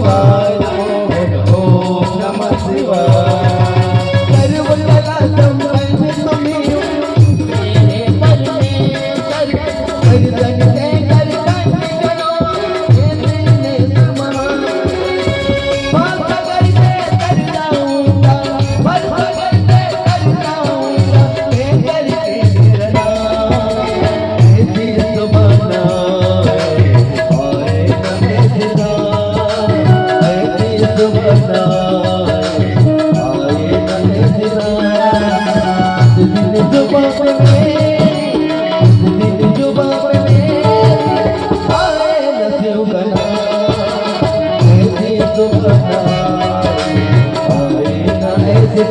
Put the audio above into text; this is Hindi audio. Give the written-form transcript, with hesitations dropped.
शिवाय ओम नमः शिवाय सर्वकला संपन्न तुम्हें मेरे परमेश्वर गर्दन से गर्दन करो ये दिल ने सुमना भक्त करके कर जाऊंगा भक्त करके कर जाऊंगा मैं करके तेरा नाम ऐसी सुमना आए न मेरा ऐसी सुमना आए न मेरा दिल जुबां पे दिल जुबां पे आए न सुमना ऐसी सुमना आए न ऐसी